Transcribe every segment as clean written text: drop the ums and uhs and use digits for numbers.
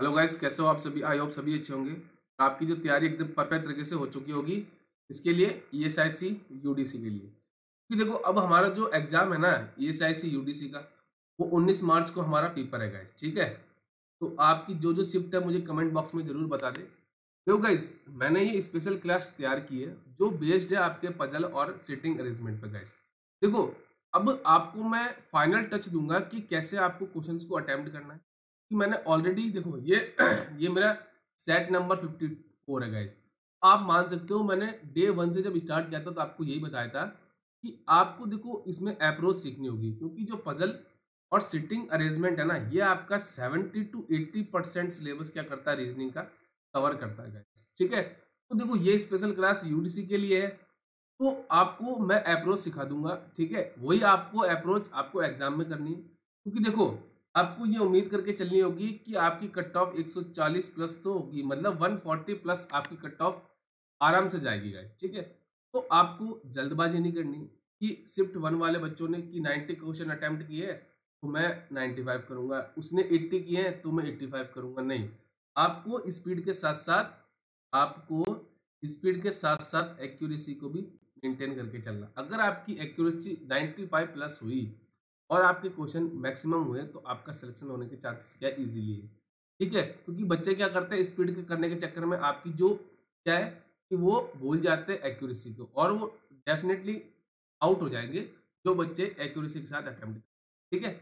Hello guys, कैसे हो आप सभी। आई होप सभी अच्छे होंगे। आपकी जो तैयारी एकदम परफेक्ट तरीके से हो चुकी होगी इसके लिए ईएसआईसी यूडीसी के लिए। क्योंकि देखो अब हमारा जो एग्जाम है ना ईएसआईसी यूडीसी का, वो 19 मार्च को हमारा पेपर है गाइस। ठीक है, तो आपकी जो जो शिफ्ट है मुझे कमेंट बॉक्स में जरूर बता दें। देखो गाइस, मैंने ये स्पेशल क्लास तैयार की है जो बेस्ड है आपके पजल और सीटिंग अरेंजमेंट पे गाइस। देखो, अब आपको मैं फाइनल टच दूंगा कि कैसे आपको क्वेश्चंस को अटेम्प्ट करना है। कि मैंने ऑलरेडी देखो ये ये मेरा सेट नंबर 54 है गाइस। आप मान सकते हो मैंने डे वन से जब स्टार्ट किया था तो आपको यही बताया था कि आपको देखो इसमें अप्रोच सीखनी होगी, क्योंकि जो पजल और सिटिंग अरेंजमेंट है ना ये आपका 70 to 80% सिलेबस क्या करता है, रीजनिंग का कवर करता है गाइस। ठीक है, तो देखो ये स्पेशल क्लास यूडीसी के लिए है, तो आपको मैं अप्रोच सिखा दूंगा। ठीक है, वही आपको अप्रोच आपको एग्जाम में करनी है, क्योंकि देखो आपको ये उम्मीद करके चलनी होगी कि आपकी कट ऑफ 140 प्लस तो होगी, मतलब 140 प्लस आपकी कट ऑफ आराम से जाएगी गाइस। ठीक है, तो आपको जल्दबाजी नहीं करनी कि शिफ्ट वन वाले बच्चों ने कि 90 क्वेश्चन अटेम्प्ट किए हैं तो मैं 95 करूंगा, उसने 80 किए हैं तो मैं 85 करूंगा। नहीं, आपको स्पीड के साथ साथ आपको स्पीड के साथ साथ एक्यूरेसी को भी मेंटेन करके चलना। अगर आपकी एक्यूरेसी 95 प्लस हुई और आपके क्वेश्चन मैक्सिमम हुए तो आपका सिलेक्शन होने के चांसेस क्या इजीली है। ठीक है, क्योंकि बच्चे क्या करते हैं स्पीड के करने के चक्कर में आपकी जो क्या है कि वो भूल जाते हैं एक्यूरेसी को, और वो डेफिनेटली आउट हो जाएंगे जो बच्चे एक्यूरेसी के साथ अटेम्प्ट। ठीक है,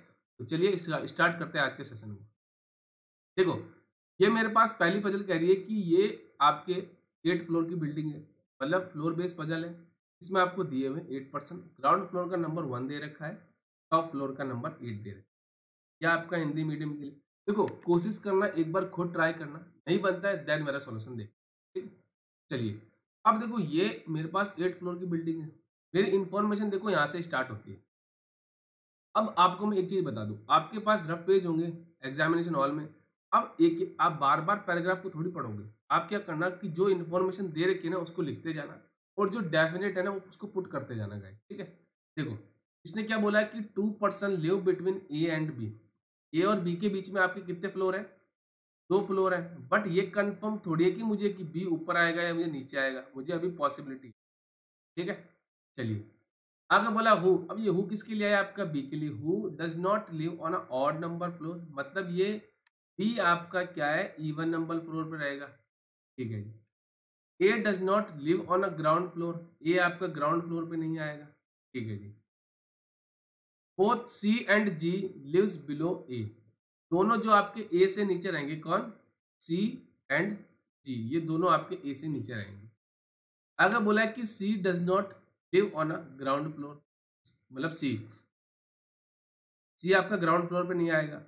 तो चलिए स्टार्ट करते हैं आज के सेशन में। देखो, ये मेरे पास पहली पजल कह रही है कि ये आपके 8 फ्लोर की बिल्डिंग है, मतलब फ्लोर बेस पजल है। इसमें आपको दिए हुए 8%, ग्राउंड फ्लोर का नंबर 1 दे रखा है, टॉप फ्लोर का नंबर 8 दे रखा है। यह आपका हिंदी मीडियम के लिए। देखो, कोशिश करना, एक बार खुद ट्राई करना, नहीं बनता है देन मेरा सॉल्यूशन देख। ठीक है? चलिए, अब देखो ये मेरे पास 8 फ्लोर की बिल्डिंग है। मेरी इंफॉर्मेशन देखो यहाँ से स्टार्ट होती है। अब आपको मैं एक चीज बता दूं, आपके पास रफ पेज होंगे एग्जामिनेशन हॉल में। अब एक आप बार बार पैराग्राफ को थोड़ी पढ़ोगे। आप क्या करना कि जो इन्फॉर्मेशन दे रखी है ना उसको लिखते जाना, और जो डेफिनेट है ना वो उसको पुट करते जाना गाइस। ठीक है, देखो इसने क्या बोला है कि 2 person live between A and B. A और बी के बीच में आपके कितने फ्लोर है? 2 फ्लोर है, बट ये कंफर्म थोड़ी है कि मुझे कि बी ऊपर आएगा या मुझे नीचे आएगा, मुझे अभी पॉसिबिलिटी। ठीक है, चलिए आगे बोला हु। अब ये हु किसके लिए है? आपका बी के लिए। Who does not live on a odd number floor, मतलब ये बी आपका क्या है, इवन नंबर फ्लोर पे रहेगा। ठीक है जी। A does not live on a ground floor, A आपका ग्राउंड फ्लोर पे नहीं आएगा। ठीक है जी। Both C and G lives below A, दोनों जो आपके ए से नीचे रहेंगे, कौन? सी एंड जी, ये दोनों आपके ए से नीचे रहेंगे। अगर बोला है कि C does not live on a ground floor, मतलब सी आपका ग्राउंड फ्लोर पे नहीं आएगा।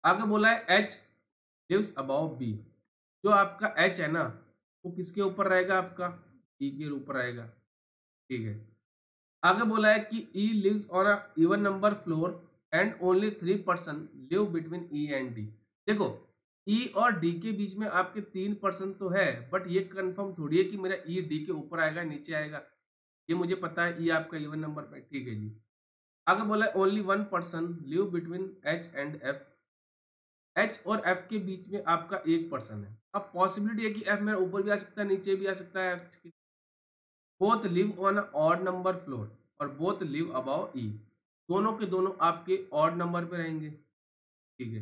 आगे बोला है एच लिव्स अबव बी, जो आपका एच है ना वो किसके ऊपर रहेगा? आपका बी के ऊपर रहेगा। ठीक है, आगे बोला है कि E lives on a even number floor and only 3 person live between E and D. देखो, ई और डी के बीच में आपके 3 पर्सन तो है, बट ये कंफर्म थोड़ी है कि मेरा ई डी के ऊपर आएगा नीचे आएगा। ये मुझे पता है ई आपका इवन नंबर पे। ठीक है जी। आगे बोला है only 1 person live between H and F, H और एफ के बीच में आपका 1 पर्सन है। अब पॉसिबिलिटी है कि एफ मेरा ऊपर भी आ सकता है नीचे भी आ सकता है एफ के। Both live on odd number floor और बोथ लिव अबाउ ई, दोनों के दोनों आपके ऑड नंबर पे रहेंगे। ठीक है,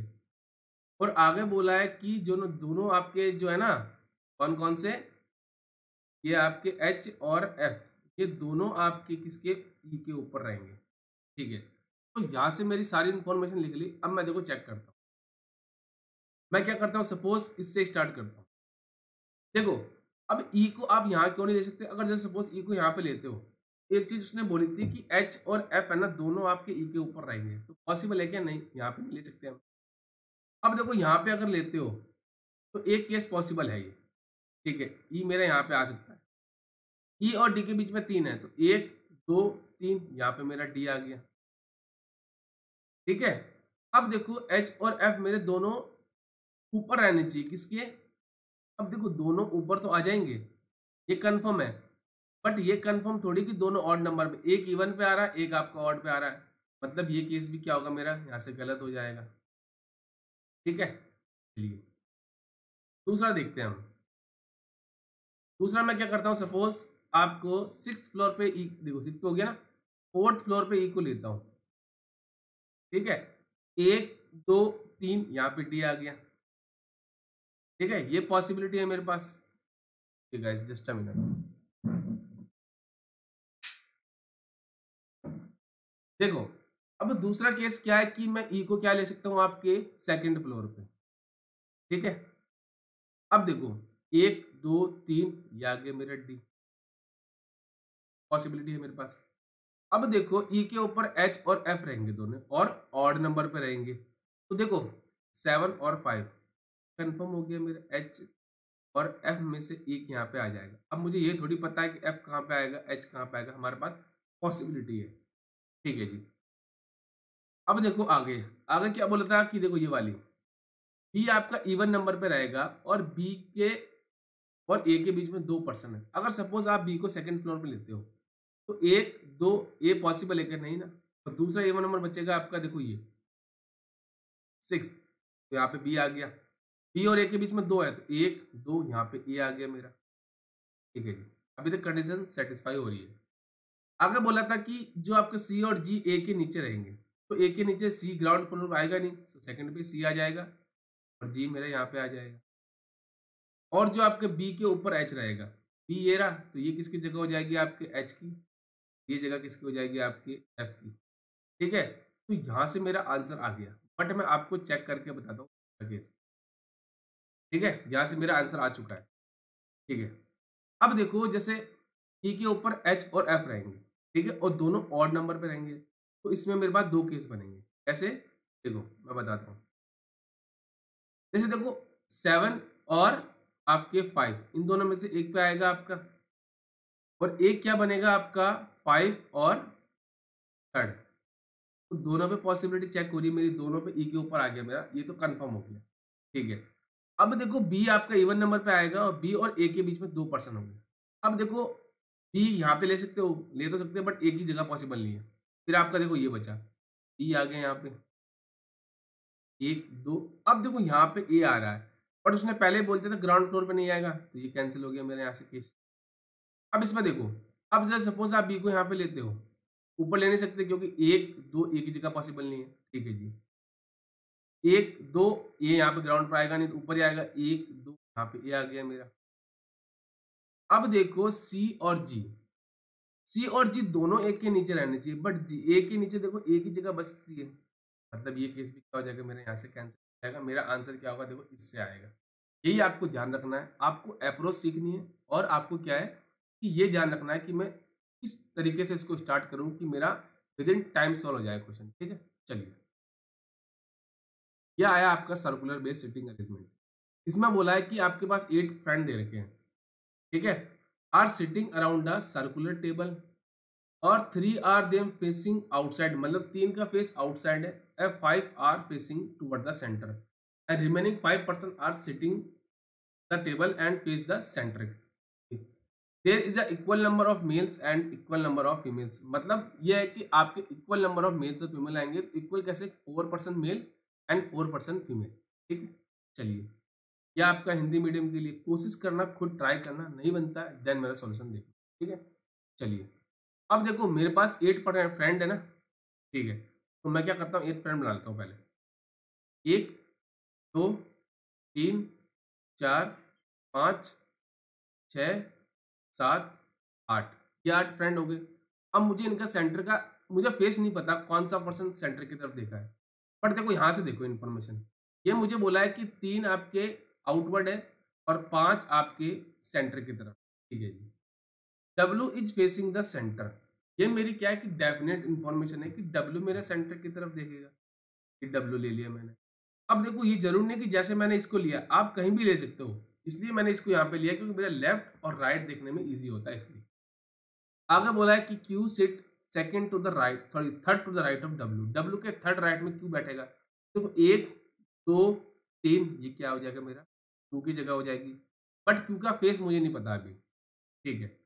और आगे बोला है कि जो दोनों आपके जो है ना, कौन कौन से, ये आपके एच और एफ, ये दोनों आपके किसके, ई के ऊपर रहेंगे। ठीक है, तो यहाँ से मेरी सारी इंफॉर्मेशन लिख ली। अब मैं देखो चेक करता हूँ, मैं क्या करता हूँ, सपोज इससे स्टार्ट करता हूँ। देखो, अब ई को आप यहाँ क्यों नहीं ले सकते? अगर जैसे सपोज ई को यहाँ पे लेते हो, एक चीज उसने बोली थी कि एच और एफ है ना दोनों आपके ई के ऊपर रहेंगे, तो पॉसिबल है क्या? नहीं, यहाँ पे नहीं ले सकते हम। अब देखो यहाँ पे अगर लेते हो तो एक केस पॉसिबल है ये। ठीक है, ई मेरा यहाँ पे आ सकता है। ई और डी के बीच में 3 है, तो 1 2 3, यहाँ पे मेरा डी आ गया। ठीक है, अब देखो एच और एफ मेरे दोनों ऊपर रहने चाहिए, किसके? अब देखो दोनों ऊपर तो आ जाएंगे, ये कंफर्म है, बट ये कंफर्म थोड़ी कि दोनों ऑड नंबर पे, एक इवन पे आ रहा है एक आपका ऑड पे आ रहा है, मतलब ये केस भी क्या होगा मेरा यहाँ से गलत हो जाएगा। ठीक है, चलिए दूसरा देखते हैं हम। दूसरा मैं क्या करता हूँ, सपोज आपको सिक्स फ्लोर पे ई, देखो सिक्स पे हो गया ना, फोर्थ फ्लोर पे ई को लेता हूँ, ठीक है। एक, दो, तीन, यहाँ पे डी आ गया, ठीक है। ये पॉसिबिलिटी है मेरे पास। ठीक है, जस्ट अ मिनट। देखो, अब दूसरा केस क्या है कि मैं ई को क्या ले सकता हूँ आपके सेकंड फ्लोर पे, ठीक है। अब देखो, एक, दो, तीन, ये आ गया मेरा डी, पॉसिबिलिटी है मेरे पास। अब देखो, ई के ऊपर एच और एफ रहेंगे दोनों, और ऑड नंबर पे रहेंगे। तो देखो, सेवन और फाइव कंफर्म हो गया मेरा, एच और एफ में से एक यहाँ पे आ जाएगा। अब मुझे ये थोड़ी पता है कि एफ कहाँ पे आएगा, एच कहाँ पे आएगा, हमारे पास पॉसिबिलिटी है, ठीक है जी। अब देखो आगे, आगे क्या बोला था कि देखो ये वाली बी आपका इवन नंबर पे रहेगा, और बी के और ए के बीच में दो पर्सन है। अगर सपोज आप बी को सेकंड फ्लोर पे लेते हो, तो एक, दो, ए पॉसिबल है कि नहीं ना। और दूसरा इवन नंबर बचेगा आपका, देखो ये सिक्स, तो यहाँ पे बी आ गया। बी और ए के बीच में दो है, तो एक, दो, यहाँ पे ए आ गया मेरा, ठीक है जी। अभी तक कंडीशन सेटिस्फाई हो रही है। आगे बोला था कि जो आपके सी और जी ए के नीचे रहेंगे, तो ए के नीचे सी ग्राउंड फ्लोर पे आएगा नहीं, तो सेकंड पे सी आ जाएगा, और जी मेरा यहाँ पे आ जाएगा। और जो आपके बी के ऊपर एच रहेगा, बी ये रहा, तो ये किसकी जगह हो जाएगी, आपके एच की। ये जगह किसकी हो जाएगी, आपकी एफ की, ठीक है। तो यहाँ से मेरा आंसर आ गया, बट मैं आपको चेक करके बताता हूँ केस, ठीक है। यहाँ से मेरा आंसर आ चुका है, ठीक है। अब देखो, जैसे ई के ऊपर एच और एफ रहेंगे, ठीक है, और दोनों ऑड नंबर पे रहेंगे, तो इसमें मेरे पास दो केस बनेंगे। कैसे, देखो मैं बताता हूँ। जैसे देखो, सेवन और आपके फाइव, इन दोनों में से एक पे आएगा आपका, और एक क्या बनेगा आपका, फाइव और थर्ड। तो दोनों पे पॉसिबिलिटी चेक हो रही है मेरी, दोनों पे ई के ऊपर आ गया मेरा, ये तो कंफर्म हो गया, ठीक है। अब देखो, बी आपका इवन नंबर पे आएगा, और बी और ए के बीच में दो पर्सन होंगे। अब देखो, बी यहाँ पे ले सकते हो, ले तो सकते हो, बट एक ही जगह पॉसिबल नहीं है। फिर आपका देखो ये बचा, ई आ गया यहाँ पे, एक, दो। अब देखो यहाँ पे ए आ रहा है, बट उसने पहले बोल दिया था ग्राउंड फ्लोर पे नहीं आएगा, तो ये कैंसिल हो गया मेरे यहाँ से केस। अब इसमें देखो, अब जैसे सपोज आप बी को यहाँ पे लेते हो, ऊपर ले नहीं सकते क्योंकि एक, दो, एक ही जगह पॉसिबल नहीं है, ठीक है जी। एक, दो, ये यहाँ पे ग्राउंड पर आएगा नहीं, तो ऊपर ही आएगा, एक, दो, यहाँ पे ए आ गया मेरा। अब देखो, सी और जी, सी और जी दोनों एक के नीचे रहने चाहिए, बट जी ए के नीचे देखो एक ही जगह बचती है, मतलब ये केस भी क्या हो जाएगा, मेरे यहाँ से कैंसिल हो जाएगा। मेरा आंसर क्या होगा, देखो इससे आएगा। यही आपको ध्यान रखना है, आपको अप्रोच सीखनी है, और आपको क्या है कि ये ध्यान रखना है कि मैं किस तरीके से इसको स्टार्ट करूँ कि मेरा विद इन टाइम सॉल्व हो जाए क्वेश्चन, ठीक है। चलिए, यह आया आपका सर्कुलर बेस सिटिंग अरेंजमेंट। इसमें बोला है कि आपके पास 8 फ्रेंड दे रखे हैं, ठीक है, are sitting around a circular table, और 3 आर देम फेसिंग आउटसाइड, मतलब 3 का फेस आउटसाइड है, and 5 are facing toward the centre, and remaining 5% are sitting the table and face the centre. There is a equal number of males and equal number of females, मतलब यह है कि आपके equal number of males और female आएंगे। Equal कैसे, 4% male and 4% female, ठीक है। चलिए, यह आपका हिंदी मीडियम के लिए, कोशिश करना, खुद ट्राई करना, नहीं बनता है देन मेरा सॉल्यूशन देखो, ठीक है। चलिए, अब देखो मेरे पास 8 फ्रेंड है ना, ठीक है। तो मैं क्या करता हूँ, 8 फ्रेंड बना लेता हूँ पहले। एक, दो, तीन, चार, पाँच, छः, सात, आठ, ये 8 फ्रेंड हो गए। अब मुझे इनका सेंटर का, मुझे फेस नहीं पता कौन सा पर्सन सेंटर की तरफ देखा है, बट देखो यहाँ से देखो इन्फॉर्मेशन, ये मुझे बोला है कि 3 आपके आउटवर्ड है, और 5 आपके सेंटर की तरफ, ठीक है जी। W is facing the centre, ये मेरी क्या है कि डेफिनेट इन्फॉर्मेशन है कि डब्ल्यू मेरे सेंटर की तरफ देखेगा, कि डब्ल्यू ले लिया मैंने। अब देखो, ये जरूरी नहीं कि जैसे मैंने इसको लिया आप कहीं भी ले सकते हो, इसलिए मैंने इसको यहाँ पे लिया क्योंकि मेरा लेफ्ट और राइट देखने में ईजी होता है, इसलिए। आगे बोला है कि Q sit second to the right, sorry third to the right of W, W के थर्ड राइट में क्यू बैठेगा। देखो एक, दो, तीन, ये क्या हो जाएगा मेरा, क्यू की जगह हो जाएगी, बट क्यू का फेस मुझे नहीं पता अभी, ठीक है।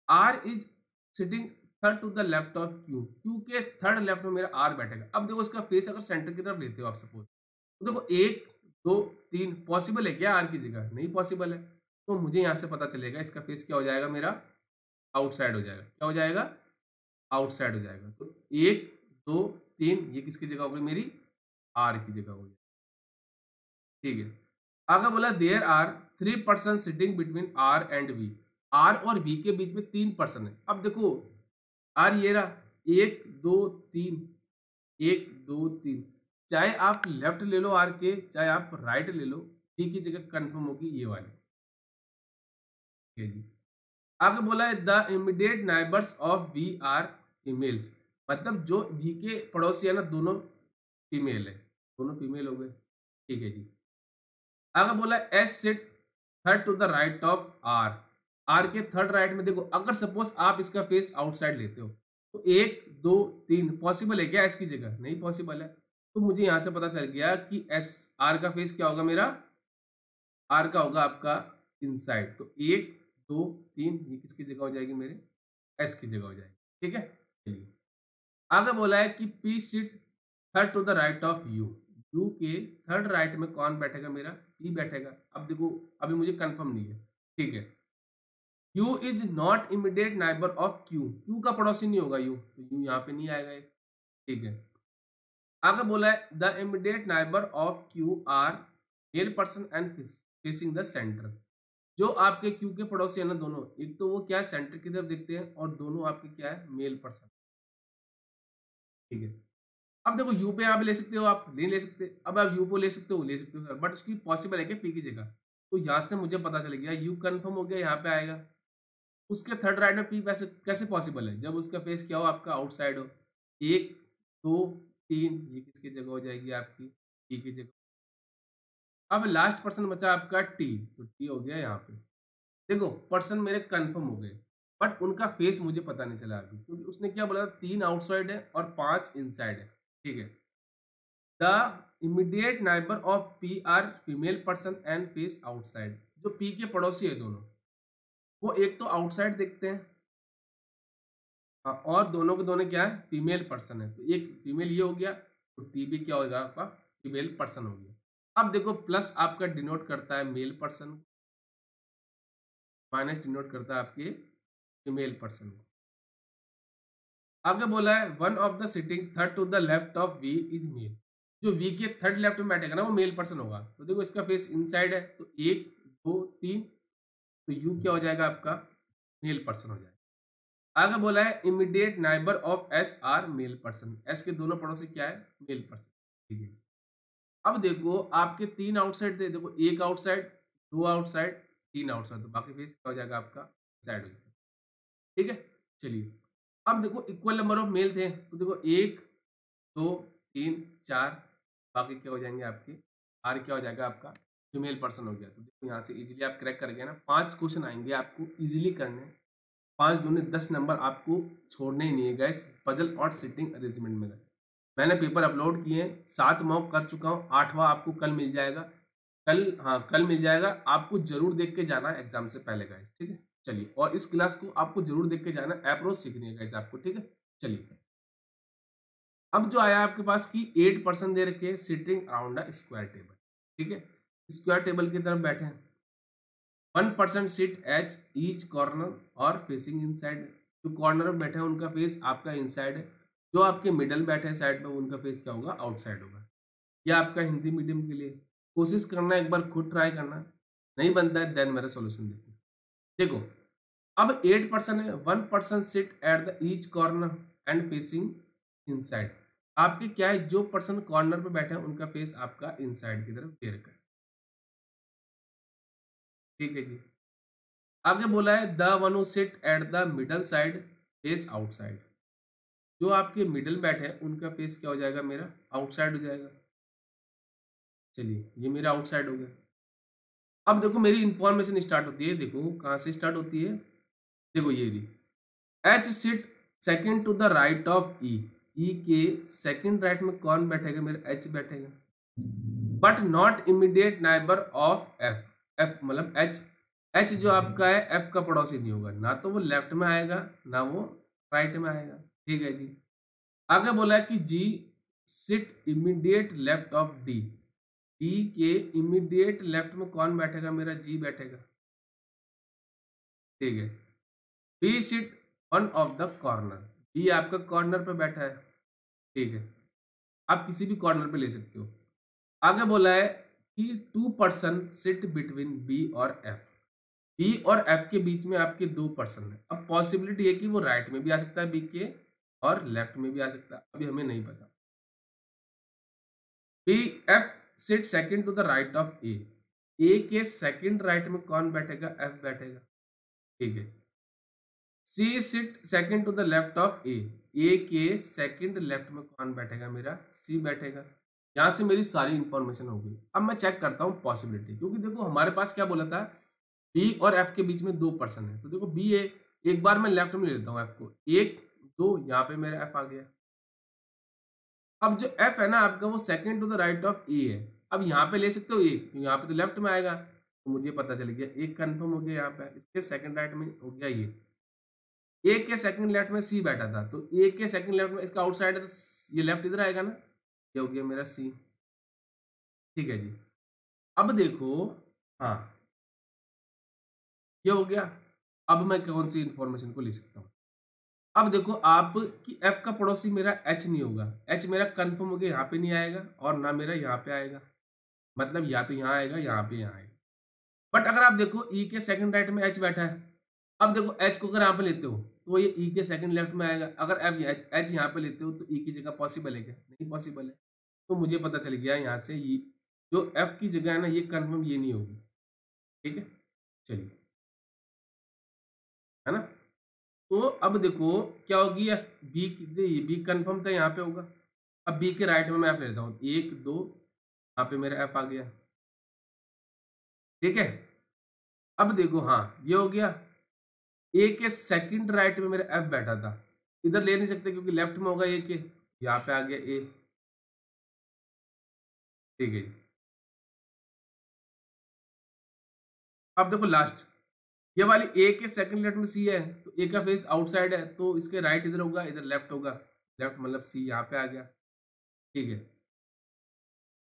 R is sitting third to the left of Q, Q के थर्ड लेफ्ट में मेरा आर बैठेगा। अब देखो इसका फेस अगर सेंटर की तरफ लेते हो आप सपोज, तो देखो एक, 2 3 पॉसिबल है क्या आर की जगह? नहीं पॉसिबल है। तो मुझे यहाँ से पता चलेगा इसका फेस क्या हो जाएगा मेरा? आउटसाइड हो जाएगा। क्या हो जाएगा? आउटसाइड हो जाएगा। तो 1 2 3 ये किसकी जगह हो गई मेरी? आर की जगह हो गई। ठीक है। आगे बोला there are 3 person sitting between R and V. R और वी के बीच में 3 पर्सन है। अब देखो आर ये रहा, 1 2 3, 1 2 3, चाहे आप लेफ्ट ले लो आर के, चाहे आप राइट ले लो, वी की जगह कंफर्म होगी ये वाली। ठीक है जी। आगे बोला है the immediate neighbours of V are females, मतलब जो वी के पड़ोसी है ना दोनों फीमेल है, दोनों फीमेल हो गए। ठीक है जी। आगे बोला S sit third to the right of R. R के थर्ड राइट में देखो, अगर सपोज आप इसका फेस आउटसाइड लेते हो तो 1 2 3 पॉसिबल है क्या? एस की जगह नहीं पॉसिबल है। तो मुझे यहां से पता चल गया कि एस आर का फेस क्या होगा मेरा? आर का होगा आपका इनसाइड। तो 1 2 3 ये किसकी जगह हो जाएगी मेरे? एस की जगह हो जाएगी। ठीक है। चलिए आगे बोला है कि P seat third to the right of U. U के थर्ड राइट में कौन बैठेगा मेरा? पी बैठेगा। अब देखो अभी मुझे कंफर्म नहीं है। ठीक है। You is not immediate neighbour of Q. Q का पड़ोसी नहीं होगा यू, तो यू यहाँ पे नहीं आएगा ये। ठीक है। आगे बोला है the immediate neighbour of Q R male person and facing the centre. जो आपके क्यू के पड़ोसी है ना दोनों, एक तो वो क्या है सेंटर की तरफ देखते हैं और दोनों आपके क्या है मेल पर्सन। ठीक है। अब देखो यू पे आप ले सकते हो, आप नहीं ले सकते। अब आप यू को ले सकते हो, ले सकते हो सर, बट उसकी पॉसिबल है क्या पी की जगह? तो यहाँ से मुझे पता चल गया यू कंफर्म हो गया, यहाँ पे आएगा। उसके थर्ड राइट में पी कैसे कैसे पॉसिबल है? जब उसका फेस क्या हो आपका आउटसाइड हो। 1 2 3 ये किसकी जगह हो जाएगी आपकी? पी की जगह। अब लास्ट पर्सन बचा आपका टी, तो टी हो गया यहाँ पे। देखो पर्सन मेरे कंफर्म हो गए, बट उनका फेस मुझे पता नहीं चला अभी, क्योंकि उसने क्या बोला 3 आउटसाइड है और 5 इनसाइड है। ठीक है। The immediate neighbour of P R female person and face outside. जो पी के पड़ोसी है दोनों, वो एक तो आउटसाइड देखते हैं, हाँ, और दोनों के दोनों क्या है फीमेल पर्सन है। तो एक फीमेल ये हो गया, तो टी भी क्या होगा आपका? फीमेल पर्सन हो गया। अब देखो प्लस आपका डिनोट करता है मेल पर्सन, माइनस डिनोट करता है आपके फीमेल पर्सन को। आगे बोला है one of the sitting third to the left of V is male. जो वी के थर्ड लेफ्ट में बैठेगा ना वो मेल पर्सन होगा। तो देखो इसका फेस इनसाइड है, तो 1 2 3, तो यू क्या हो जाएगा आपका? मेल पर्सन हो जाएगा। आगे बोला है immediate neighbour of S R male person. S के दोनों पड़ोसी क्या है? Male person. ठीक है। अब देखो आपके 3 आउटसाइड थे, देखो 1 आउटसाइड 2 आउटसाइड 3 आउटसाइड, तो बाकी फेस क्या हो जाएगा आपका? साइड हो जाएगा। ठीक है। चलिए अब देखो इक्वल नंबर ऑफ मेल थे, तो देखो 1 2 3 4, बाकी क्या हो जाएंगे आपके? आर क्या हो जाएगा आपका? फीमेल पर्सन हो गया। तो देखो यहाँ से इजीली आप क्रैक कर गए ना। 5 क्वेश्चन आएंगे आपको इजीली करने, 5 दूनी 10 नंबर आपको छोड़ने ही नहीं है गैस, पजल और सिटिंग अरेंजमेंट में। गैस मैंने पेपर अपलोड किए हैं, 7 मॉक कर चुका हूँ, 8वां आपको कल मिल जाएगा। कल, हाँ कल मिल जाएगा। आपको जरूर देख के जाना है एग्जाम से पहले गाइस। ठीक है। चलिए और इस क्लास को आपको जरूर देख के जाना, अप्रोच सीखनी है गाइस आपको। ठीक है। चलिए अब जो आया आपके पास की 8% दे रखे sitting around a square table. ठीक है। स्क्वायर टेबल की तरफ बैठे हैं। 1% सीट एच ईच कॉर्नर और फेसिंग इनसाइड। जो कॉर्नर में बैठे हैं उनका फेस आपका इनसाइड है। जो आपके मिडल बैठे हैं साइड में उनका फेस क्या होगा? आउटसाइड होगा। यह आपका हिंदी मीडियम के लिए कोशिश करना, एक बार खुद ट्राई करना, नहीं बनता है देन मेरा सॉल्यूशन देखो। देखो अब 8% है, 1% sit at the each corner and facing inside. आपके क्या है जो पर्सन कॉर्नर पे बैठे हैं उनका फेस आपका इनसाइड की तरफ दे रखा है। ठीक है जी। आगे बोला है the one who sit at the middle side face outside. जो आपके मिडल बैठे हैं उनका फेस क्या हो जाएगा मेरा? आउटसाइड हो जाएगा। चलिए ये मेरा आउटसाइड हो गया। अब देखो मेरी इंफॉर्मेशन स्टार्ट होती है, देखो कहाँ से स्टार्ट होती है? देखो ये रही H sit second to the right of E. E के सेकंड राइट में कौन बैठेगा? मेरा एच बैठेगा, but not immediate neighbour of F. F मतलब एच, एच जो आपका है एफ का पड़ोसी नहीं होगा, ना तो वो लेफ्ट में आएगा ना वो राइट में आएगा। ठीक है जी। आगे बोला है कि G sit immediate left of D. B के इमीडिएट लेफ्ट में कौन बैठेगा? मेरा जी बैठेगा। ठीक है, B sit one of the corner, B आपका कॉर्नर पे बैठा है। ठीक है, आप किसी भी कॉर्नर पे ले सकते हो। आगे बोला है कि 2 पर्सन सिट बिटवीन बी और एफ, बी और एफ के बीच में आपके 2 पर्सन है। अब पॉसिबिलिटी है कि वो राइट में भी आ सकता है बी के, और लेफ्ट में भी आ सकता है, अभी हमें नहीं पता। B F sit second to the right of A के सेकंड राइट में कौन बैठेगा? एफ बैठेगा। ठीक है, C sit second to the left of A के सेकंड लेफ्ट में कौन बैठेगा? मेरा सी बैठेगा। यहाँ से मेरी सारी इंफॉर्मेशन हो गई। अब मैं चेक करता हूँ पॉसिबिलिटी, क्योंकि देखो हमारे पास क्या बोला था, बी और एफ के बीच में 2 पर्सन है। तो देखो बी ए, एक बार मैं लेफ्ट में ले लेता हूँ एफ को, 1 2, यहाँ पे मेरा एफ आ गया। अब जो एफ है ना आपका, वो second to the right of A है। अब यहाँ पे ले सकते हो एक, यहाँ पे तो लेफ्ट में आएगा, तो मुझे पता चल गया एक कंफर्म हो गया। यहाँ पे इसके सेकंड राइट में हो गया ये, ए के सेकंड लेफ्ट में सी बैठा था, तो ए के सेकंड लेफ्ट में इसका आउटसाइड है, तो ये लेफ्ट इधर आएगा ना, ये हो गया मेरा सी। ठीक है जी, अब देखो, हाँ ये हो गया। अब मैं कौन सी इंफॉर्मेशन को ले सकता हूँ? अब देखो आप कि एफ का पड़ोसी मेरा एच नहीं होगा, एच मेरा कंफर्म हो गया, यहाँ पे नहीं आएगा और ना मेरा यहाँ पे आएगा, मतलब या तो यहाँ आएगा, यहाँ पे यहाँ आएगा। बट अगर आप देखो ई के सेकंड राइट में एच बैठा है, अब देखो एच को अगर यहाँ पे लेते हो तो ये ई के सेकंड लेफ्ट में आएगा। अगर एफ एच यहाँ पे लेते हो तो ई की जगह पॉसिबल है क्या? नहीं पॉसिबल है। तो मुझे पता चल गया यहाँ से ये जो एफ की जगह है ना, ये कंफर्म ये नहीं होगी। ठीक है, चलिए, है ना। तो अब देखो क्या होगी, एफ बी, बी कंफर्म था यहाँ पे होगा। अब बी के राइट में मैं एफ लेता हूँ, 1 2, यहाँ पे मेरा एफ आ गया। ठीक है, अब देखो, हाँ ये हो गया। ए के सेकंड राइट में मेरा एफ बैठा था, इधर ले नहीं सकते क्योंकि लेफ्ट में होगा ए के, यहाँ पे आ गया ए। ठीक है, अब देखो लास्ट, ये वाली ए के सेकंड लेफ्ट में सी है, तो ए का फेस आउटसाइड है, तो इसके राइट इधर होगा, इधर लेफ्ट होगा, लेफ्ट मतलब सी यहाँ पे आ गया। ठीक है,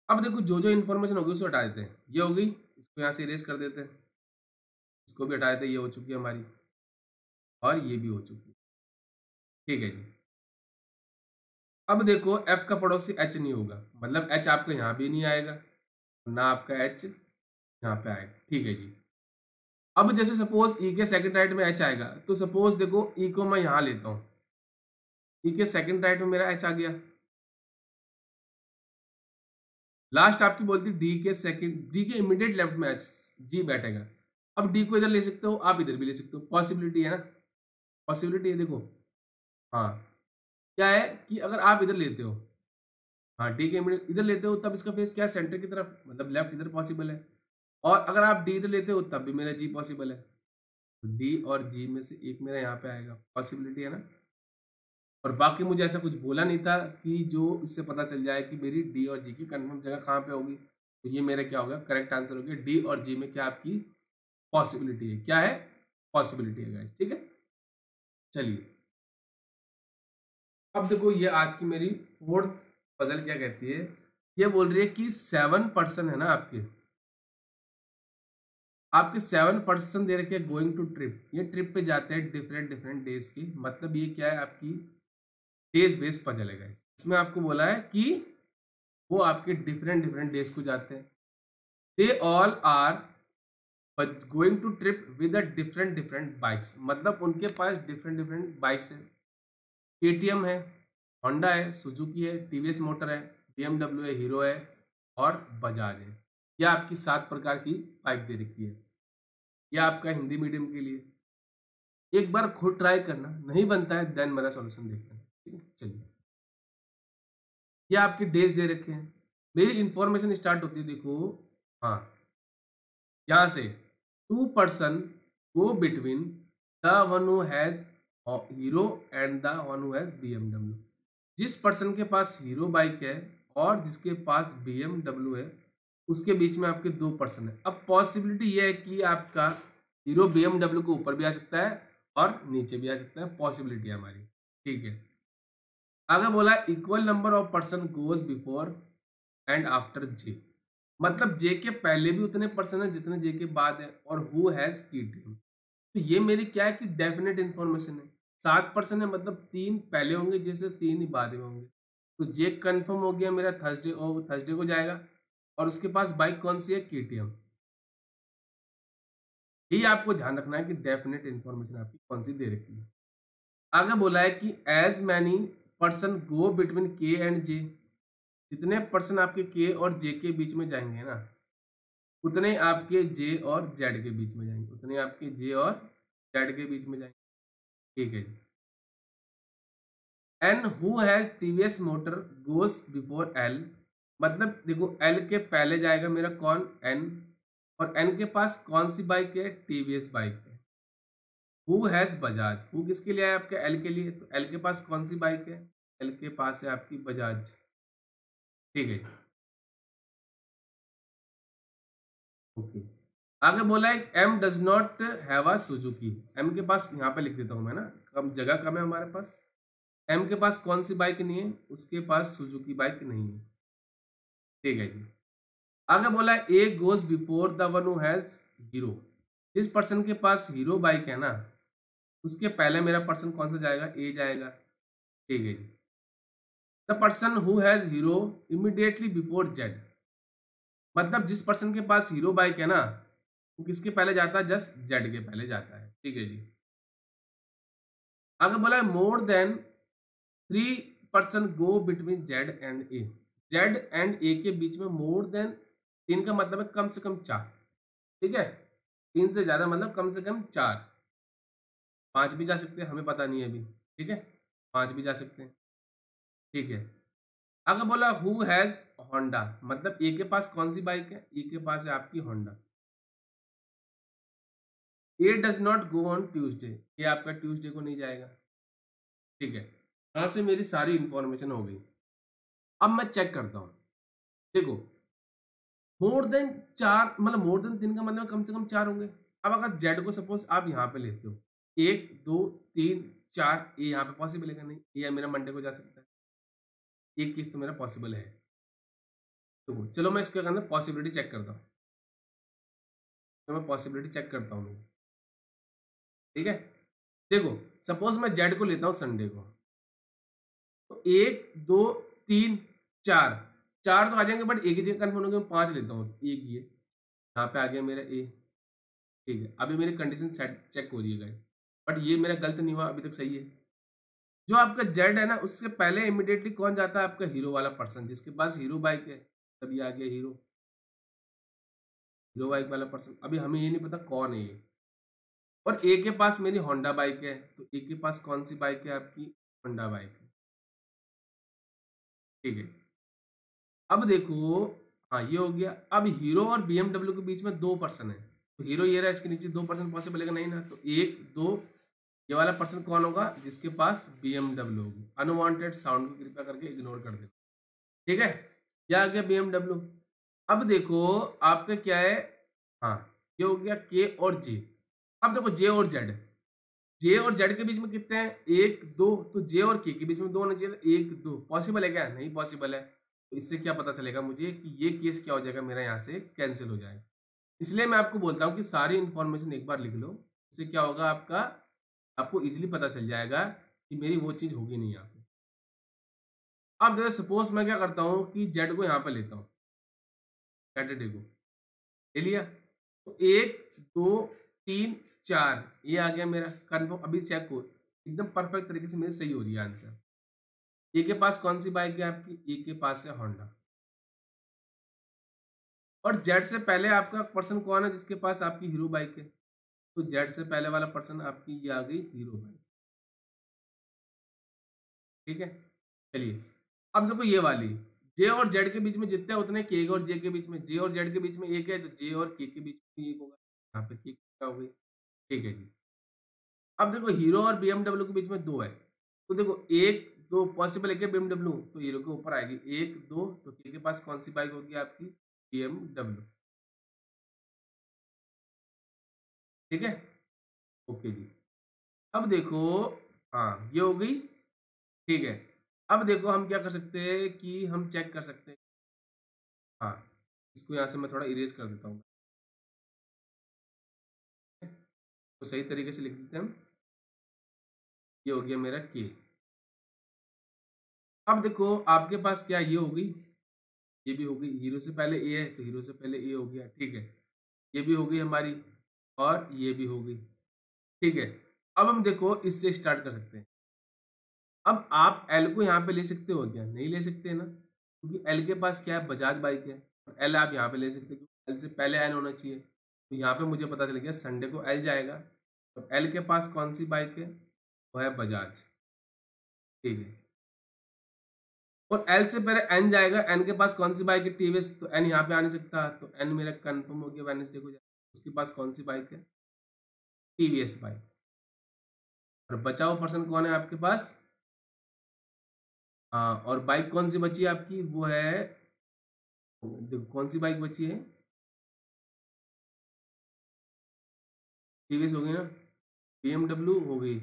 अब देखो जो जो इन्फॉर्मेशन होगी उसको हटा देते हैं। ये होगी, इसको यहाँ से इरेज कर देते हैं, इसको भी हटा देते हैं, ये हो चुकी है हमारी, और ये भी हो चुकी है। ठीक है जी, अब देखो एफ का पड़ोसी एच नहीं होगा, मतलब एच आपका यहाँ भी नहीं आएगा, ना आपका एच यहाँ पे आएगा। ठीक है जी, अब जैसे सपोज ई के सेकंड राइट में एच आएगा, तो सपोज देखो ई को मैं यहाँ लेता हूँ, ई के सेकंड राइट में मेरा एच आ गया। लास्ट आपकी बोलती डी के सेकंड, डी के इमीडिएट लेफ्ट में एच जी बैठेगा। अब डी को इधर ले सकते हो, आप इधर भी ले सकते हो, पॉसिबिलिटी है ना, पॉसिबिलिटी है। देखो हाँ, क्या है कि अगर आप इधर लेते हो, हाँ डी के इमीडिएट इधर लेते हो, तब इसका फेस क्या है? सेंटर की तरफ, मतलब लेफ्ट इधर पॉसिबल है। और अगर आप डी इधर लेते हो तब भी मेरा जी पॉसिबल है, तो डी और जी में से एक मेरा यहाँ पे आएगा, पॉसिबिलिटी है ना। और बाकी मुझे ऐसा कुछ बोला नहीं था कि जो इससे पता चल जाए कि मेरी डी और जी की कन्फर्म जगह कहाँ पे होगी। तो ये मेरा क्या होगा, करेक्ट आंसर हो गया। डी और जी में क्या आपकी पॉसिबिलिटी है? क्या है? पॉसिबिलिटी है गाइस। ठीक है, चलिए अब देखो ये आज की मेरी फोर्थ पजल क्या कहती है। ये बोल रही है कि 7 पर्सन है ना आपके, आपके 7 पर्सन दे रखे हैं गोइंग टू ट्रिप, ये ट्रिप पे जाते हैं डिफरेंट डिफरेंट डेज की। मतलब ये क्या है, आपकी डेज बेस्ड पजल है गाइस। इसमें आपको बोला है कि वो आपके डिफरेंट डिफरेंट डेज को जाते हैं। They all are going to trip with a different different bikes, मतलब उनके पास डिफरेंट डिफरेंट बाइक्स हैं। केटीएम है, होंडा है, सुजुकी है, टीवीएस मोटर है, बीएमडब्ल्यू है, हीरो है और बजाज है। यह आपकी 7 प्रकार की बाइक दे रखी है। यह आपका हिंदी मीडियम के लिए, एक बार खुद ट्राई करना, नहीं बनता है देन मेरा सॉल्यूशन देखना। ठीक है, चलिए ये आपके डेज दे रखे हैं। मेरी इंफॉर्मेशन स्टार्ट होती है, देखो हाँ यहाँ से 2 person go between the one who has hero and the one who has BMW. जिस पर्सन के पास हीरो बाइक है और जिसके पास बीएमडब्ल्यू है, उसके बीच में आपके 2 पर्सन है। अब पॉसिबिलिटी ये है कि आपका हीरो बीएमडब्ल्यू के ऊपर भी आ सकता है और नीचे भी आ सकता है, पॉसिबिलिटी है हमारी। ठीक है, आगे बोला equal number of person goes before and after J. मतलब जे के पहले भी उतने पर्सन है जितने जे के बाद है, और हु हैज केटीएम। तो ये मेरी क्या है कि डेफिनेट इंफॉर्मेशन है। 7% है मतलब 3 पहले होंगे जैसे 3 ही बाद में होंगे। तो जे कंफर्म हो गया मेरा थर्सडे, और थर्सडे को जाएगा, और उसके पास बाइक कौन सी है, केटीएम। यही आपको ध्यान रखना है कि डेफिनेट इंफॉर्मेशन आपकी कौन सी दे रखी है। आगे बोला है कि as many person go between K and J, जितने पर्सन आपके के और जे के बीच में जाएंगे ना, उतने आपके जे और जेड के बीच में जाएंगे, उतने आपके जे और जेड के बीच में जाएंगे। ठीक है जी। N who has TVS motor goes before L, मतलब देखो एल के पहले जाएगा मेरा कौन, एन, और एन के पास कौन सी बाइक है, टीवीएस बाइक है। हु हैज बजाज, हु किसके लिए है आपके, एल के लिए, तो एल के पास कौन सी बाइक है, एल के पास है आपकी बजाज। ठीक है जी। ओके। आगे बोला है M does not have a Suzuki, M के पास, यहाँ पे लिख देता हूँ मैं ना, कम जगह कम है हमारे पास। एम के पास कौन सी बाइक नहीं है, उसके पास सुजुकी बाइक नहीं है। ठीक है जी। आगे बोला है A goes before the one who has hero, जिस पर्सन के पास हीरो बाइक है ना, उसके पहले मेरा पर्सन कौन सा जाएगा, ए जाएगा। ठीक है जी। The person who has Hero immediately before Z, मतलब जिस पर्सन के पास हीरो बाइक है ना, वो किसके पहले जाता है, जस्ट जेड के पहले जाता है। ठीक है जी। आगे बोला है more than 3 person go between Z and A, Z and A के बीच में मोर देन, 3 का मतलब है कम से कम 4। ठीक है, 3 से ज्यादा मतलब कम से कम 4, 5 भी जा सकते हैं, हमें पता नहीं है अभी। ठीक है, 5 भी जा सकते हैं। ठीक है। अगर बोला हु हैज होंडा, मतलब ए के पास कौन सी बाइक है, ए के पास है आपकी Honda. A does not go on Tuesday, ये आपका ट्यूसडे को नहीं जाएगा। ठीक है, यहाँ से मेरी सारी इंफॉर्मेशन हो गई। अब मैं चेक करता हूँ। देखो मोर देन 4 मतलब मोर देन 3 का मतलब कम से कम 4 होंगे। अब अगर जेड को सपोज आप यहाँ पे लेते हो, 1 2 3 4, ये यहाँ पे पॉसिबल है क्या, नहीं, ये मेरा मंडे को जा सकता है, एक केस तो मेरा पॉसिबल है। तो चलो मैं इसके अंदर पॉसिबिलिटी चेक करता हूँ, तो मैं पॉसिबिलिटी चेक करता हूँ। ठीक है, देखो सपोज मैं जेड को लेता हूँ संडे को, तो 1 2 3 4, 4 तो आ जाएंगे, बट एक ही जगह कन्फर्म होंगे, मैं 5 लेता हूँ, एक ये यहाँ पे आ गया मेरा ए। ठीक है, अभी मेरी कंडीशन सेट चेक हो रही है गाइस, बट ये मेरा गलत नहीं हुआ, अभी तक सही है। जो आपका जेड है ना, उससे पहले इमिडिएटली कौन जाता है, आपका हीरो वाला पर्सन, जिसके पास हीरो बाइक है, तभी आ गया हीरो, हीरो बाइक वाला पर्सन। अभी हमें ये नहीं पता कौन है ये, और ए के पास मेरी होंडा बाइक है, तो ए के पास कौन सी बाइक है, आपकी होंडा बाइक है। ठीक है, अब देखो, हाँ ये हो गया। अब हीरो और बीएमडब्ल्यू के बीच में 2 पर्सन है, तो हीरो ये रहा, इसके नीचे 2 पर्सन पॉसिबल है नहीं ना, तो 1 2, ये वाला पर्सन कौन होगा, जिसके पास बीएमडब्ल्यू होगी। अनवांटेड साउंड को कृपया करके इग्नोर कर दे। ठीक है, क्या आ गया बीएमडब्ल्यू। अब देखो आपका क्या है, हाँ ये हो गया के और जे। अब देखो जे और जेड, जे और जेड के बीच में कितने हैं, 1 2, तो जे और के बीच में 2 होना चाहिए, 1 2 पॉसिबल है क्या, नहीं पॉसिबल है। तो इससे क्या पता चलेगा मुझे कि ये केस क्या हो जाएगा, मेरा यहाँ से कैंसिल हो जाएगा। इसलिए मैं आपको बोलता हूँ कि सारी इंफॉर्मेशन एक बार लिख लो, इससे क्या होगा आपका, आपको इजीली पता चल जाएगा कि मेरी वो चीज़ होगी नहीं यहाँ पे। अब जैसे सपोज मैं क्या करता हूँ कि जेड को यहाँ पे लेता हूँ, सैटरडे को ले लिया, तो 1 2 3 4 ये आ गया मेरा कन्फर्म। अभी चेक हो, एकदम परफेक्ट तरीके से मेरी सही हो रही है आंसर। ए के पास कौन सी बाइक है आपकी, ए के पास है होंडा, और जेड से पहले आपका पर्सन कौन है, जिसके पास आपकी हीरो बाइक है, तो जेड से पहले वाला पर्सन आपकी ये आ गई हीरो बाइक। ठीक है, चलिए अब देखो ये वाली, जे और जेड के बीच में जितने उतने के और जे के बीच में, जे और जेड के बीच में एक है, तो जे और के बीच में एक होगा, यहाँ पे के क्या हो गई। ठीक है जी। अब देखो हीरो और बीएमडब्ल्यू के बीच में 2 है, तो देखो 1 2 पॉसिबल है क्या, बीएमडब्ल्यू तो हीरो के ऊपर आएगी, 1 2, तो के पास कौन सी बाइक होगी आपकी, बीएमडब्ल्यू। ठीक है, ओके जी। अब देखो, हाँ ये हो गई। ठीक है, अब देखो हम क्या कर सकते हैं कि हम चेक कर सकते हैं, हाँ इसको यहाँ से मैं थोड़ा इरेज कर देता हूँ, तो सही तरीके से लिख देते हैं हम। ये हो गया मेरा के। अब देखो आपके पास क्या ये हो गई, ये भी हो गई, हीरो से पहले ए है तो हीरो से पहले ए हो गया, ठीक है। ये भी हो गई हमारी, और ये भी हो गई, ठीक है। अब हम देखो इससे स्टार्ट कर सकते हैं। अब आप एल को यहाँ पे ले सकते हो क्या? नहीं ले सकते ना, क्योंकि एल के पास क्या है, बजाज बाइक है। और एल आप यहाँ पे ले सकते हो, एल से पहले एन होना चाहिए। तो यहाँ पे मुझे पता चल गया संडे को एल जाएगा। तो एल के पास कौन सी बाइक है? वो है बजाज, ठीक है। और एल से पहले एन जाएगा, एन के पास कौन सी बाइक है? टीवीएस। तो एन यहाँ पे आ नहीं सकता, तो एन मेरा कंफर्म हो गया, वेडनेसडे को जाएगा। उसके पास कौन सी बाइक है? TVS bike. और बचा हुआ पर्सन कौन है आपके पास? हाँ, और बाइक कौन सी बची है आपकी? वो है, देखो कौन सी बाइक बची है? टीवीएस हो गई ना, बीएमडब्ल्यू हो गई,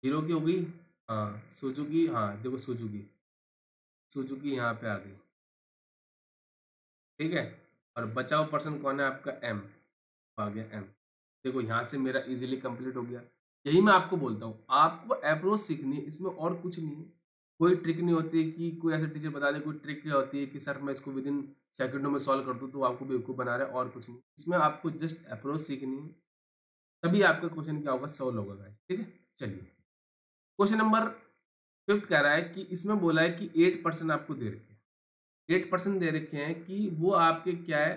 हीरो की हो गई, हाँ सुजुकी, हाँ देखो सुजुकी, सुजुकी यहाँ पे आ गई, ठीक है। और बचा हुआ पर्सन कौन है आपका? एम, आ गया एम। देखो यहाँ से मेरा इजीली कंप्लीट हो गया। यही मैं आपको बोलता हूँ, आपको अप्रोच सीखनी है, इसमें और कुछ नहीं है। कोई ट्रिक नहीं होती कि कोई ऐसा टीचर बता दे, कोई ट्रिक क्या होती है कि सर मैं इसको विद इन सेकंडों में सॉल्व कर दूँ तो आपको बेवकूफ़ बना रहा है, और कुछ नहीं। इसमें आपको जस्ट अप्रोच सीखनी है, तभी आपका क्वेश्चन क्या होगा, सॉल्व होगा गाइस, ठीक है। चलिए क्वेश्चन नंबर 5 कह रहा है कि इसमें बोला है कि 8% आपको दे रखे हैं, 8% दे रखे हैं कि वो आपके क्या है,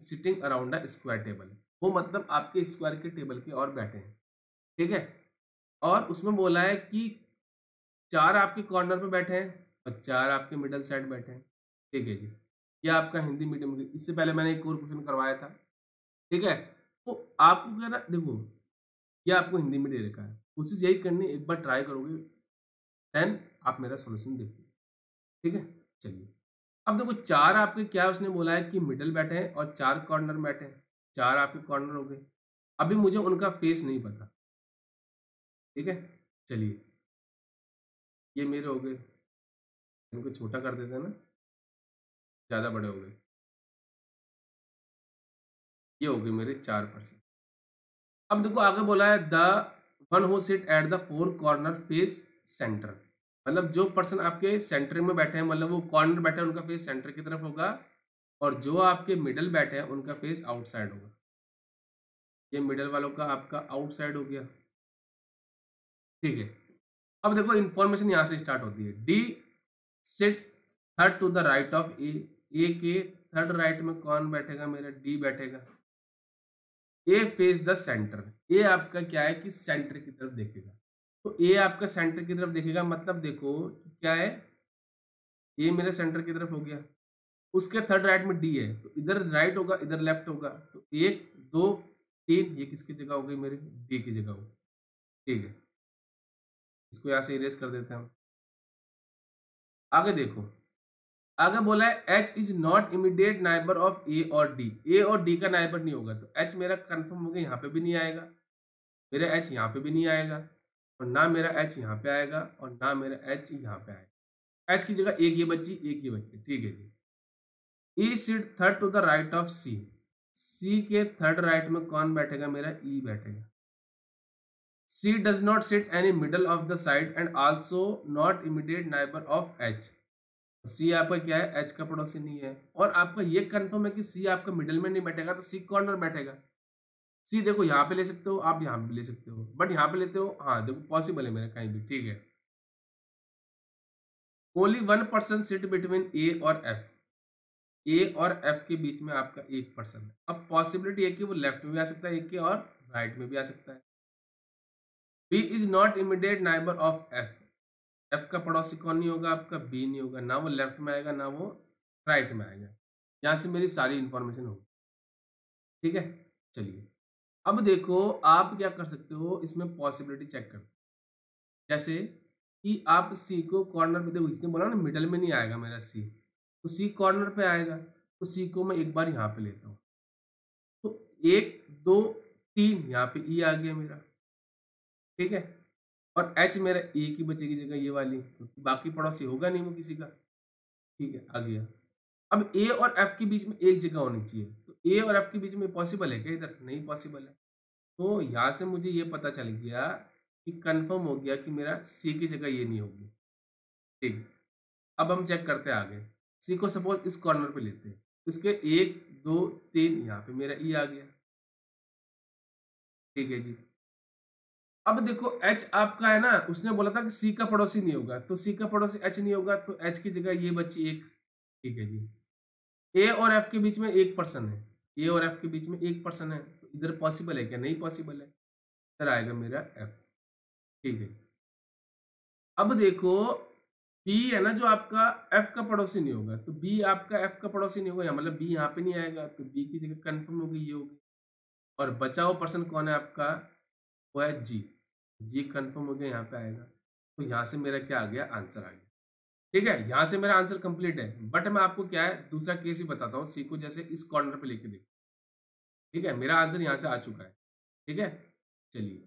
sitting around a square table. वो मतलब आपके स्क्वायर के टेबल के और बैठे हैं, ठीक है। और उसमें बोला है कि 4 आपके कॉर्नर पे बैठे हैं और 4 आपके मिडल साइड बैठे हैं, ठीक है जी। ये आपका हिंदी मीडियम, इससे पहले मैंने एक और क्वेश्चन करवाया था, ठीक है। तो आपको क्या ना, देखो ये आपको हिंदी में दे रखा है, कोशिश यही करनी, एक बार ट्राई करोगे देन आप मेरा सोल्यूशन देखिए, ठीक है। चलिए अब देखो 4 आपके क्या है, उसने बोला है कि मिडल बैठे हैं और 4 कॉर्नर बैठे हैं, 4 आपके कॉर्नर हो गए। अभी मुझे उनका फेस नहीं पता, ठीक है। चलिए ये मेरे हो गए, इनको छोटा कर देते हैं ना, ज़्यादा बड़े हो गए। ये हो गए मेरे 4%। अब देखो आगे बोला है the one who sit at the 4 corner face centre, मतलब जो पर्सन आपके सेंटर में बैठे हैं, मतलब वो कॉर्नर बैठे हैं, उनका फेस सेंटर की तरफ होगा। और जो आपके मिडल बैठे हैं उनका फेस आउटसाइड होगा। ये मिडल वालों का आपका आउटसाइड हो गया, ठीक है। अब देखो इंफॉर्मेशन यहाँ से स्टार्ट होती है। D sit third to the right of A, A के थर्ड राइट में कौन बैठेगा? मेरा डी बैठेगा। A face the centre, A आपका क्या है कि सेंटर की तरफ देखेगा। तो ए आपका सेंटर की तरफ देखेगा, मतलब देखो क्या है, ये मेरे सेंटर की तरफ हो गया। उसके थर्ड राइट में डी है, तो इधर राइट होगा इधर लेफ्ट होगा। तो 1 2 3, ये किसकी जगह हो गई? मेरी डी की जगह होगी, ठीक है। इसको यहाँ से इरेज कर देते हैं हम। आगे देखो, आगे बोला है H is not immediate neighbour of A और डी, ए और डी का नाइबर नहीं होगा। तो एच मेरा कंफर्म हो गया, यहाँ पे भी नहीं आएगा, मेरा एच यहाँ पे भी नहीं आएगा, और ना मेरा एच यहाँ पे आएगा, और ना मेरा एच यहाँ पे आएगा। एच की जगह एक ये बची, एक ये बची, ठीक है जी। E sit third to the right of C, C के थर्ड राइट में कौन बैठेगा? मेरा ई बैठेगा। C does not sit any middle of the side and also not immediate neighbour of H, C आपका क्या है? एच का पड़ोसी नहीं है। और आपका ये कंफर्म है कि सी आपका मिडल में नहीं बैठेगा, तो सी कॉर्नर बैठेगा। सी देखो यहाँ पे ले सकते हो आप, यहाँ पे ले सकते हो, बट यहाँ पे लेते हो, हाँ देखो पॉसिबल है मेरा कहीं भी, ठीक है। ओनली 1% सिट बिटवीन ए और एफ, ए और एफ के बीच में आपका 1% है। अब पॉसिबिलिटी है कि वो लेफ्ट में भी आ सकता है एक के, और राइट में भी आ सकता है। B is not immediate neighbour of F, F का पड़ोसी कौन नहीं होगा? आपका बी नहीं होगा, ना वो लेफ्ट में आएगा ना वो राइट में आएगा। यहाँ से मेरी सारी इंफॉर्मेशन होगी, ठीक है। चलिए अब देखो आप क्या कर सकते हो, इसमें पॉसिबिलिटी चेक कर, जैसे कि आप सी को कॉर्नर पे देखो, इसने बोला ना मिडल में नहीं आएगा मेरा सी, तो सी कॉर्नर पे आएगा। तो सी को मैं एक बार यहाँ पे लेता हूँ, तो 1 2 3 यहाँ पे ई आ गया मेरा, ठीक है। और एच मेरा ए की बचेगी जगह ये वाली, क्योंकि बाकी पड़ोसी होगा नहीं वो किसी का, ठीक है आ गया। अब ए और एफ के बीच में एक जगह होनी चाहिए, तो ए और एफ के बीच में पॉसिबल है क्या? इधर नहीं पॉसिबल है। तो यहाँ से मुझे ये पता चल गया कि कंफर्म हो गया कि मेरा सी की जगह ये नहीं होगी। ठीक, अब हम चेक करते हैं आगे। सी को सपोज इस कॉर्नर पे लेते हैं, इसके 1 2 3 यहाँ पे मेरा ई आ गया। ठीक है जी। अब देखो एच आपका है ना, उसने बोला था कि सी का पड़ोसी नहीं होगा, तो सी का पड़ोसी एच नहीं होगा, तो एच की जगह ये बची एक। ठीक है जी। ए और एफ के बीच में एक पर्सन है, ए और एफ के बीच में एक पर्सन है, तो इधर पॉसिबल है क्या? नहीं पॉसिबल है। इधर आएगा मेरा एफ। ठीक है जी। अब देखो बी है ना जो आपका एफ का पड़ोसी नहीं होगा, तो बी आपका एफ का पड़ोसी नहीं होगा, या मतलब बी यहाँ पे नहीं आएगा, तो बी की जगह कंफर्म होगी ये होगी। और बचा हुआ पर्सन कौन है आपका? वो है जी। जी कंफर्म हो गया, यहाँ पे आएगा। तो यहाँ से मेरा क्या आ गया? आंसर आ गया। ठीक है, यहाँ से मेरा आंसर कंप्लीट है। बट मैं आपको क्या है दूसरा केस ही बताता हूँ, सी को जैसे इस कॉर्नर पे लेके देखो। ठीक है, मेरा आंसर यहाँ से आ चुका है। ठीक है, चलिए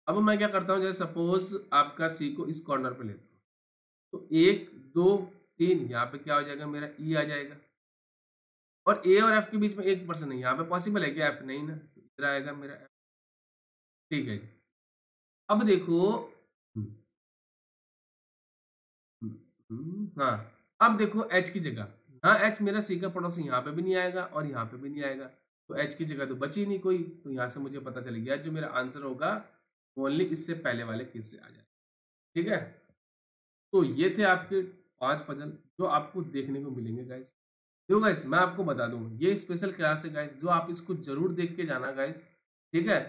अब मैं क्या करता हूँ, जैसे सपोज आपका सी को इस कॉर्नर पे लेता हूँ, तो 1 2 3 यहाँ पे क्या हो जाएगा? मेरा ई आ जाएगा। और ए और एफ के बीच में एक पर्सन है, यहाँ पे पॉसिबल है क्या? एफ नहीं ना, तो इधर आएगा मेरा एफ। ठीक है जी। अब देखो हम्म, हाँ, अब देखो एच की जगह, हाँ एच मेरा सी का पड़ोसी यहाँ पे भी नहीं आएगा और यहाँ पे भी नहीं आएगा, तो एच की जगह तो बची नहीं कोई, तो यहाँ से मुझे पता चल गया जो मेरा आंसर होगा ओनली इससे पहले वाले केस से आ जाए। ठीक है, तो ये थे आपके 5 पजल जो आपको देखने को मिलेंगे गाइस। देखो गाइस मैं आपको बता दूं, ये स्पेशल क्लास है गाइस, जो आप इसको जरूर देख के जाना गाइस। ठीक है,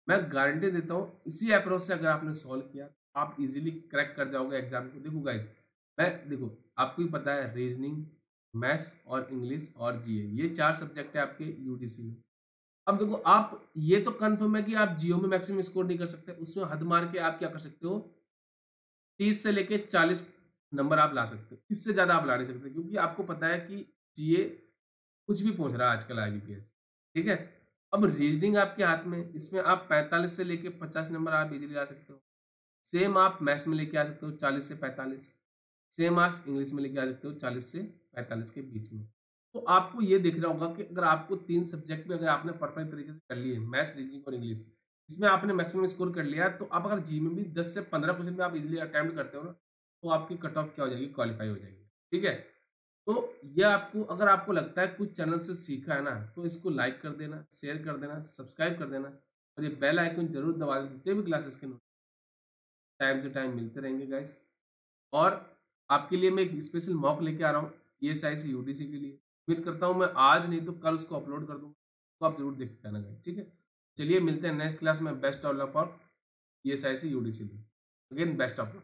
मैं गारंटी देता हूँ इसी अप्रोच से अगर आपने सॉल्व किया आप इजीली क्रैक कर जाओगे एग्जाम को। देखो गाइस, मैं देखो आपको ही पता है रीजनिंग, मैथ्स और इंग्लिश और जीए, ये 4 सब्जेक्ट है आपके यूडीसी में। अब देखो आप ये तो कंफर्म है कि आप जियो में मैक्सिमम स्कोर नहीं कर सकते, उसमें हद मार के आप क्या कर सकते हो, 30 से लेके 40 नंबर आप ला सकते हो, इससे ज्यादा आप ला नहीं सकते, क्योंकि आपको पता है कि जीए कुछ भी पूछ रहा है आजकल आईबीपीएस। ठीक है, अब रीजनिंग आपके हाथ में, इसमें आप 45 से लेके 50 नंबर आप इजीली ला सकते हो। सेम आप मैथ्स में लेके आ सकते हो 40 से 45। सेम आप इंग्लिश में लेके आ सकते हो 40 से 45 के बीच में। तो आपको ये दिख रहा होगा कि अगर आपको 3 सब्जेक्ट में अगर आपने परफेक्ट तरीके से कर लिए, मैथ्स रीजनिंग और इंग्लिश, इसमें आपने मैक्सिमम स्कोर कर लिया, तो आप अगर जी में भी 10 से 15% में आप इजीली अटेम्प्ट करते हो ना, तो आपकी कट ऑफ क्या हो जाएगी? क्वालिफाई हो जाएगी। ठीक है, तो ये आपको अगर आपको लगता है कुछ चैनल से सीखा है ना, तो इसको लाइक कर देना, शेयर कर देना, सब्सक्राइब कर देना, और ये बेल आइकन जरूर दबा देना। जितने भी क्लासेस के टाइम से टाइम मिलते रहेंगे गाइस। और आपके लिए मैं एक स्पेशल मॉक लेके आ रहा हूँ ईएसआईसी यूडीसी के लिए। उम्मीद करता हूँ मैं आज नहीं तो कल उसको अपलोड कर दूँगा, तो आप जरूर देख जाना गाइस। ठीक है, चलिए मिलते हैं नेक्स्ट क्लास में। Best of luck for ESIC UDC में। Again best of luck.